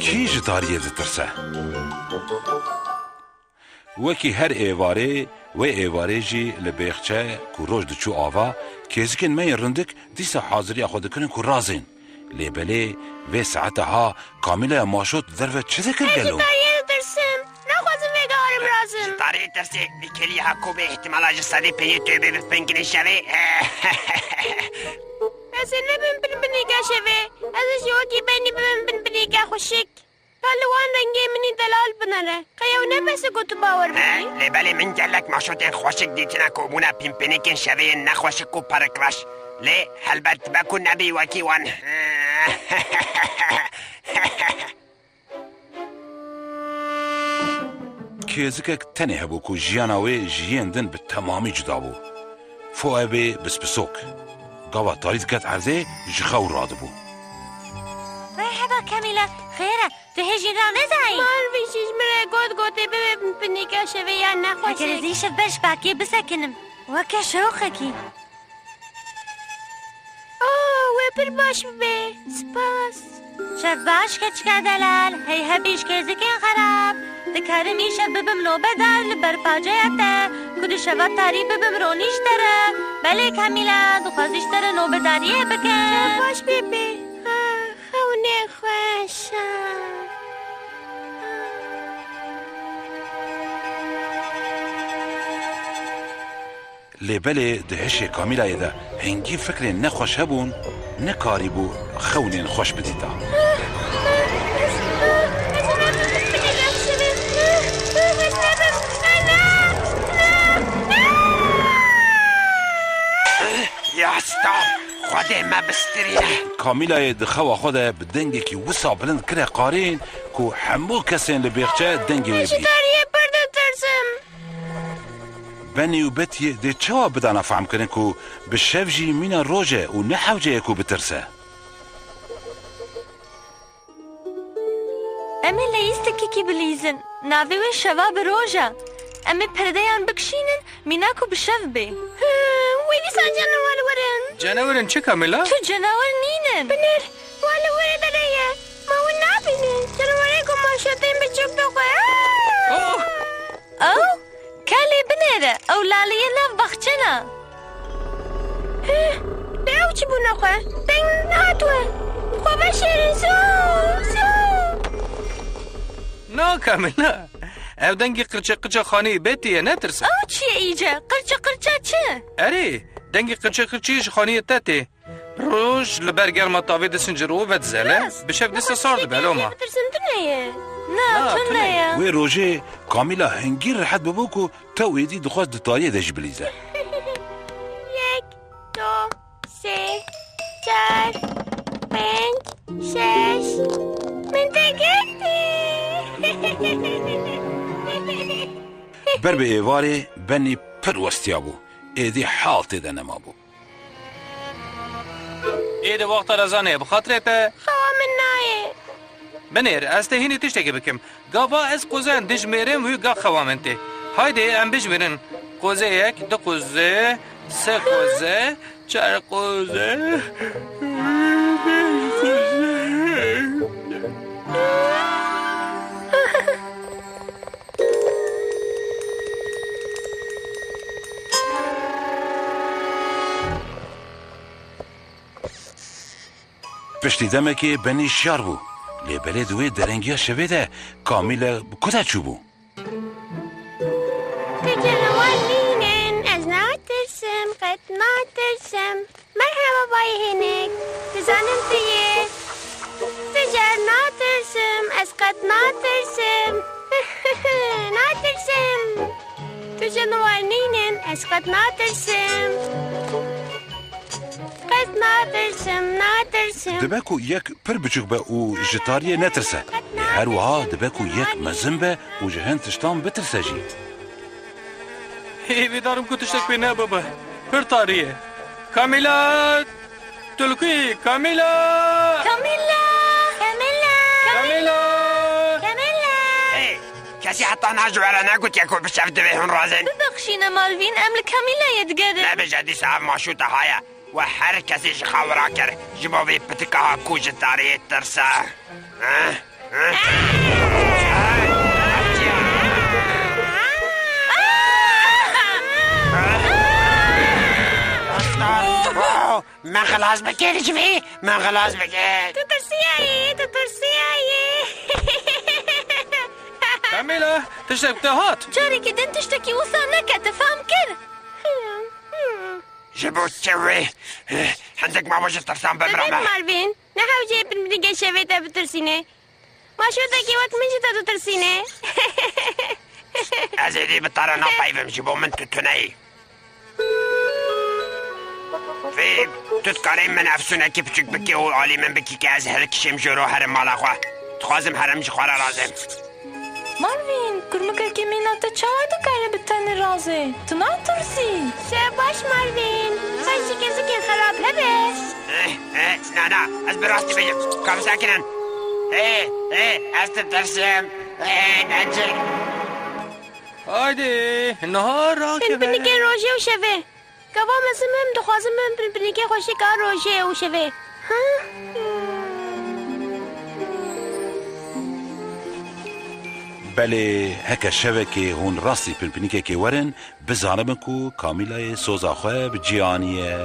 کی جداریه دترسه وکی هر ایواره و ایواره جی لبیخچه که روش دچو آوا کهزکن می رندک دیسا حاضری خود کنن که رازین لیبله و ساعتها کاملا ماشوت در و چه ذکر گلو جداری درسی کلی حکوم احتمالا جسدی پی توی بفنگنی شوی از نبین بنیگه شوی ازش یوکی بینی بنیگه خوشک پلوان رنگی منی دلال بنره قیو نفس گوتو باور بینی لیبله من جلک ماشوتین خوشک دیتنا کومونا پیمپنیکن شوی نخوشک و پرکراش لی حلبت بکن نبی وکی وان کهزکک تنه هبو که جیاناوی جیاندن به تمامی جدا بو فوابه بسپسوک قاوة تاريد كات عرضه جخاو رادبو مرحبا كاميلا خيرة تهجي رانزعي مالفيشيش مرا قوتي بنيكا شوية نخوشك اگرزيش بش باكي بسكنم وكا شوقكي وبر باش ببي سپاس شف باش كتشكا دلال هي هبيش كيزكين خراب دكارم يشب ببملو بدل لبرپاجياته كدو شفا تاري ببمرونيش تره بله كاميلا دخوازيش تره نو بداريه بكن شف باش ببي خونه خوشم لیبله دهش کامیلا یده هنگی فکر نخوش هبون نکاری بو خونین خوش بدیتا یا ستار خود ما بسترینه کامیلا دخوا خود بدنگی که وسا بلند کره قارین که همو کسین لبیخچه دنگی وی بی بني وبتي دي تشوا بدانا فهم كنن كو بالشفجي من الروجة ونحوجة كو بترسه امي ليستكي كي بليزن نافي وين شباب روجة امي پرديان بكشينن ميناكو بالشف بي ويني سان جنوال ورن جنوالن چه كاملا؟ تو جنوال نينن بنر والا ورن دليا ما هو نابينن جنواليكو ما شاتين بچوك دوكو او كالي بنيرة او لالية ناف بخچنا داو چي بونا خواه دنگ ناتوه خواه بشيرن سو نا كاملا او دنگی قرچه خانه بیتیه نترسه او چیه ایجا؟ قرچه چه؟ اری دنگی قرچه خانه تاته روش لبرگرما تاوی دسن جرو و دزله بشف دست سارد بلوما بترسن دنيا نا تنيا وي روجي كاميلا هنگير رحت ببوكو تو يدي دخواست دطاريه داش بليزه 1 2 3 4 5 6 من تقلتي بر به ایواره بني پر وستيابو ايدي حالتي ده نمابو ایده وقت رزانه بخاطره تا خواه من نايه بنیر از تهینی تشتگی بکم گاوا از قوزن دجمیرم وی گا خوامنته هایده ام بجمیرن قوزه یک دو قوزه سه قوزه چهار قوزه پشتی دمه که بنی شیار بو لیبله دوی درنگیا شوه ده کامیل کتا چو بو تجنوال نينن از ناترسم قد ناترسم مرحبا باي هناك تزانم تيه تجار ناترسم از قد ناترسم ناترسم تجنوال نينن از قد ناترسم قد ناترسم دبکو یک پر بچوک به او جتاریه نترسه هر وها دبکو یک مزن به و جهن تشتان بترسه جی هیوی دارم که تشتک بینه بابا پر تاریه کامیلا تلقی کامیلا کسی حتی نجوره نگوت یکو بشفت بهون رازن ببخشین مالوین ام لکامیلا یدگره نه بجدی صاحب ماشوته هایه و هر کسی خاورا کرد جبابی پتکه ها کوچ تاریه ترسه من خلاص بكير جبهي من خلاص بكير تترسیایی کامیلا تشتک ده هات جارێکی دن تشتێکی وسان نەکە تفام کرد جبو تسوي عندك ما وجه ترسام ببین بمرمى ماروین نحوجه بنبنیگه شوه تا بترسینه ما شو داکی وقت منجي تا ترسینه ازيدي بالطارة نطيفم جبو من تتني في تذكرين من افسونا كيف تشك بكي وعلي من بكي كاز هلك شمجرو هرم مالاخوا تخازم هرم جخوارا رازم ماروین گرمەکەکی میناتە چاوا دەکارە بتەنە ڕازێ تو ناترسی باش ماروین خیلی کسی خراب هبه نا از براستي بيجم كم ساكنا از تترسم ننجل هایدی نهار را که بنبنیگه روژه و شوه گوا مسمم دخوازم بنبنیگه خوشی کار روژه و شوه بله هکه شوکه هون راستی پلپنیکه که ورن بزانم کو کامیلای سوزاخواه بجیانیه